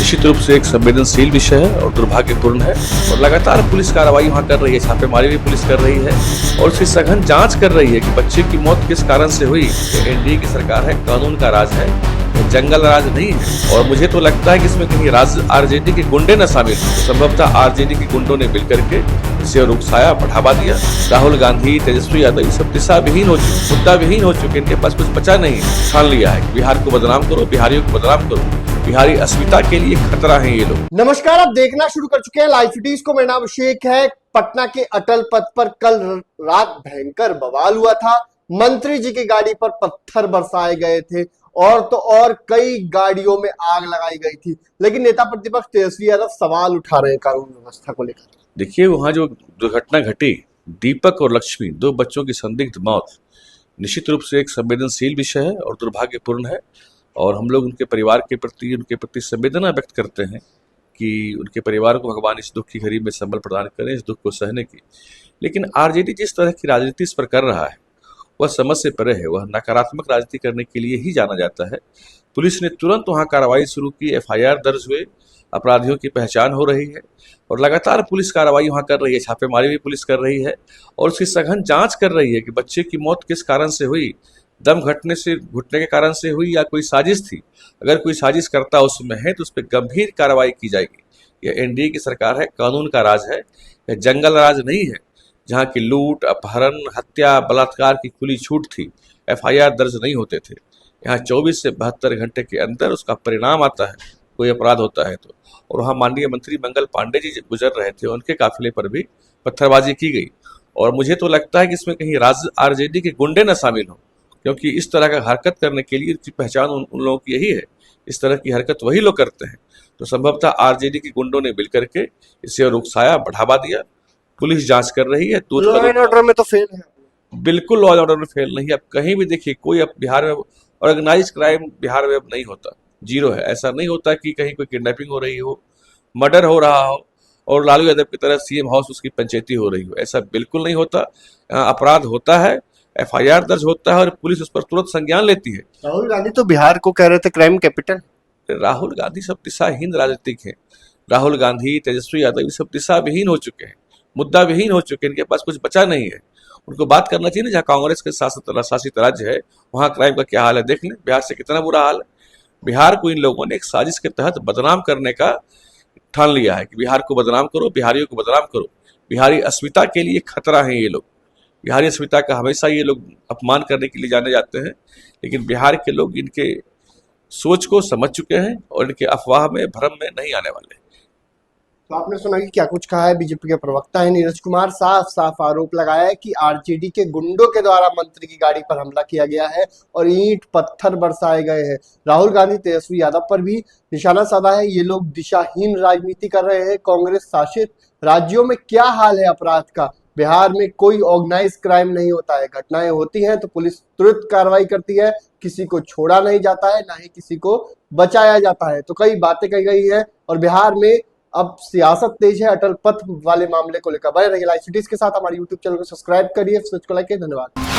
निश्चित रूप से एक संवेदनशील विषय है और दुर्भाग्यपूर्ण है और लगातार पुलिस कार्रवाई वहाँ कर रही है, छापेमारी भी पुलिस कर रही है और उसकी सघन जांच कर रही है कि बच्चे की मौत किस कारण से हुई। एनडीए की सरकार है, कानून का राज है, जंगल राज नहीं है। और मुझे तो लगता है कि इसमें कहीं आरजेडी के गुंडे न शामिल हो। संभवतः आरजेडी के गुंडों ने मिलकर के इसे रुकसाया, बढ़ावा दिया। राहुल गांधी, तेजस्वी यादव ये सब दिशा विहीन हो चुके, मुद्दा विहीन हो चुके, इनके पास कुछ बचा नहीं। ठान लिया है कि बिहार को बदनाम करो, बिहारियों को बदनाम करो, बिहारी अस्मिता के लिए खतरा है ये लोग। नमस्कार, आप देखना शुरू कर चुके हैं लाइव सिटीज को। मेरा नाम अभिषेक है। पटना के अटल पथ पर कल रात भयंकर बवाल हुआ था। मंत्री जी की गाड़ी पर पत्थर बरसाए गए थे और तो और कई गाड़ियों में आग लगाई गई थी, लेकिन नेता प्रतिपक्ष तेजस्वी यादव सवाल उठा रहे हैं कानून व्यवस्था को लेकर। देखिए, वहाँ जो दुर्घटना घटी, दीपक और लक्ष्मी, 2 बच्चों की संदिग्ध मौत, निश्चित रूप से एक संवेदनशील विषय है और दुर्भाग्यपूर्ण है। और हम लोग उनके परिवार के प्रति, उनके प्रति संवेदना व्यक्त करते हैं कि उनके परिवार को भगवान इस दुख की घड़ी में संबल प्रदान करें, इस दुख को सहने की। लेकिन आरजेडी जिस तरह की राजनीति इस पर कर रहा है वह समझ से परे है। वह नकारात्मक राजनीति करने के लिए ही जाना जाता है। पुलिस ने तुरंत वहाँ कार्रवाई शुरू की, एफआईआर दर्ज हुए, अपराधियों की पहचान हो रही है और लगातार पुलिस कार्रवाई वहाँ कर रही है, छापेमारी भी पुलिस कर रही है और उसकी सघन जांच कर रही है कि बच्चे की मौत किस कारण से हुई। दम घुटने के कारण से हुई या कोई साजिश थी। अगर कोई साजिश करता उसमें है तो उस पर गंभीर कार्रवाई की जाएगी। यह एनडीए की सरकार है, कानून का राज है, यह जंगल राज नहीं है जहाँ की लूट, अपहरण, हत्या, बलात्कार की खुली छूट थी, एफआईआर दर्ज नहीं होते थे। यहाँ 24 से 72 घंटे के अंदर उसका परिणाम आता है, कोई अपराध होता है तो। और वहाँ माननीय मंत्री मंगल पांडे जी गुजर रहे थे, उनके काफिले पर भी पत्थरबाजी की गई। और मुझे तो लगता है कि इसमें कहीं आरजेडी के गुंडे न शामिल हों, क्योंकि इस तरह का हरकत करने के लिए इसकी पहचान उन लोगों की यही है। इस तरह की हरकत वही लोग करते हैं। तो संभवतः आरजेडी के गुंडों ने मिलकर के इसे रुकसाया, बढ़ावा दिया। पुलिस जांच कर रही है। लॉ एंड ऑर्डर में तो फेल है, बिल्कुल लॉ एंड ऑर्डर में फेल नहीं है। अब कहीं भी देखिए, कोई अब बिहार में ऑर्गेनाइज क्राइम बिहार में अब नहीं होता, जीरो है। ऐसा नहीं होता कि कहीं कोई किडनैपिंग हो रही हो, मर्डर हो रहा हो और लालू यादव की तरह सीएम हाउस उसकी पंचायती हो रही हो, ऐसा बिल्कुल नहीं होता। अपराध होता है, एफआईआर दर्ज होता है और पुलिस उस पर तुरंत संज्ञान लेती है। राहुल गांधी तो बिहार को कह रहे थे क्राइम कैपिटल। राहुल गांधी सब दिशाहीन राजनीतिक है। राहुल गांधी, तेजस्वी यादव ये सब दिशा विहीन हो चुके हैं, मुद्दा विहीन हो चुके हैं, इनके पास कुछ बचा नहीं है। उनको बात करना चाहिए ना, जहाँ कांग्रेस के शासित राज्य है वहाँ क्राइम का क्या हाल है। देख लें बिहार से कितना बुरा हाल है। बिहार को इन लोगों ने एक साजिश के तहत बदनाम करने का ठान लिया है कि बिहार को बदनाम करो, बिहारियों को बदनाम करो, बिहारी अस्मिता के लिए खतरा है ये लोग। बिहारी अस्मिता का हमेशा ये लोग अपमान करने के लिए जाने जाते हैं, लेकिन बिहार के लोग इनके सोच को समझ चुके हैं और इनके अफवाह में, भ्रम में नहीं आने वाले। तो आपने सुना कि क्या कुछ कहा है बीजेपी के प्रवक्ता है नीरज कुमार। साफ साफ आरोप लगाया है कि आरजेडी के गुंडों के द्वारा मंत्री की गाड़ी पर हमला किया गया है और ईंट पत्थर बरसाए गए हैं। राहुल गांधी, तेजस्वी यादव पर भी निशाना साधा है। ये लोग दिशाहीन राजनीति कर रहे हैं। कांग्रेस शासित राज्यों में क्या हाल है अपराध का, बिहार में कोई ऑर्गेनाइज क्राइम नहीं होता है। घटनाएं होती हैं तो पुलिस तुरंत कार्रवाई करती है, किसी को छोड़ा नहीं जाता है, ना ही किसी को बचाया जाता है। तो कई बातें कही गई है और बिहार में अब सियासत तेज है अटल पथ वाले मामले को लेकर। बने रहिए लाइव सिटीज के साथ। हमारे यूट्यूब चैनल को सब्सक्राइब करिए, को लाइक करिए। धन्यवाद।